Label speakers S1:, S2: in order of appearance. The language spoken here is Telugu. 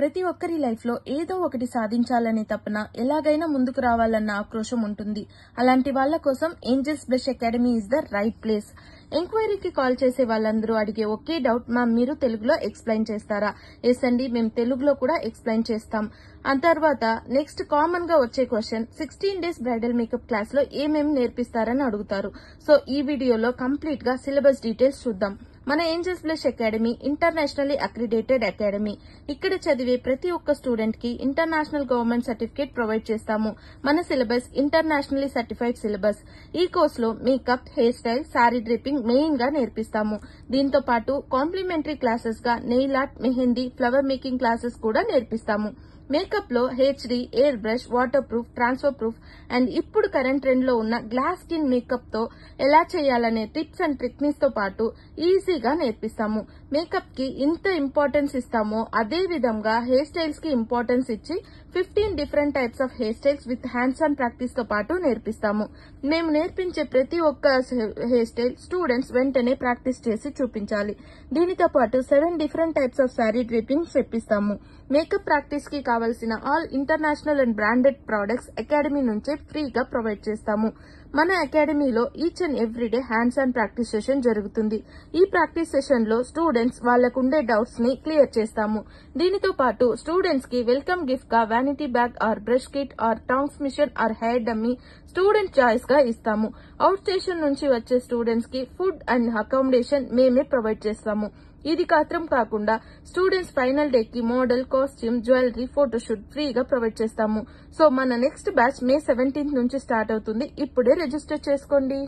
S1: ప్రతి ఒక్కరి లైఫ్ లో ఏదో ఒకటి సాధించాలనే తపన, ఎలాగైనా ముందుకు రావాలన్న ఆక్రోశం ఉంటుంది. అలాంటి వాళ్ళ కోసం angels blush academy is the right place. ఎంక్వైరీకి కాల్ చేసే వాళ్ళందరూ అడిగే ఒకే డౌట్, మ్యామ్ మీరు తెలుగులో ఎక్స్ప్లెయిన్ చేస్తారా? ఎస్ అండి, మేము తెలుగులో కూడా ఎక్స్ప్లెయిన్ చేస్తాం. ఆ తర్వాత నెక్స్ట్ కామన్ గా వచ్చే question, 16 days bridal makeup class లో ఏమేమి నేర్పిస్తారని అడుగుతారు. సో ఈ వీడియోలో కంప్లీట్ గా సిలబస్ డీటెయిల్స్ చూద్దాం. మన Angels blush academy internationally accredited academy. ఇక్కడ చదివే ప్రతి ఒక్క స్టూడెంట్ కి ఇంటర్నేషనల్ గవర్నమెంట్ సర్టిఫికేట్ ప్రొవైడ్ చేస్తాము. మన సిలబస్ ఇంటర్నేషనల్లీ సర్టిఫైడ్ సిలబస్. ఈ కోర్స్ లో makeup, hair style, sorry dripping main గా నేర్పిస్తాము. దీంతో పాటు కాంప్లిమెంటరీ క్లాసెస్ గా nail art, mehndi, flower making classes కూడా నేర్పిస్తాము. మేకప్ లో HD, air brush, water proof, transfer proof and ఇప్పుడు కరెంట్ ట్రెండ్ లో ఉన్న గ్లాస్ స్కిన్ మేకప్ తో ఎలా చేయాలనే టిప్స్ అండ్ టెక్నిక్స్ తో పాటు ఈజీగా నేర్పిస్తాము. మేకప్ కి ఇంత ఇంపార్టెన్స్ ఇస్తామో అదే విధంగా హెయిర్ స్టైల్స్ కి ఇంపార్టెన్స్ ఇచ్చి 15 different types of hair styles with hands on practice తో పాటు నేర్పిస్తాము. మేము నేర్పించే ప్రతి ఒక్క హెయిర్ స్టైల్ స్టూడెంట్స్ వెంటనే ప్రాక్టీస్ చేసి చూపించాలి. దీనితో పాటు 7 different types of sari draping చెప్పిస్తాము. మేకప్ ప్రాక్టీస్ కి కావాల్సిన all international and branded products academy నుంచే ఫ్రీగా ప్రొవైడ్ చేస్తాము. మన అకాడమీలో each and everyday hands on practice session జరుగుతుంది. ఈ ప్రాక్టీస్ సెషన్ లో స్టూడెంట్స్ వాళ్లకుండే డౌట్స్ ని క్లియర్ చేస్తాము. దీనితో పాటు స్టూడెంట్స్ కి వెల్కమ్ గిఫ్ట్ గా vanity bag or brush kit or tongs machine or hair dummy student choice గా ఇస్తాము. అవుట్ స్టేషన్ నుంచి వచ్చే స్టూడెంట్స్ కి ఫుడ్ అండ్ అకామిడేషన్ మేమే ప్రొవైడ్ చేస్తాము. ఇది మాత్రం కాకుండా స్టూడెంట్స్ ఫైనల్ డే కి మోడల్, కాస్ట్యూమ్, జ్యువెలరీ, ఫోటోషూట్ ఫ్రీగా ప్రొవైడ్ చేస్తాము. సో మన నెక్స్ట్ బ్యాచ్ May 17 నుంచి స్టార్ట్ అవుతుంది. ఇప్పుడే రిజిస్టర్ చేసుకోండి.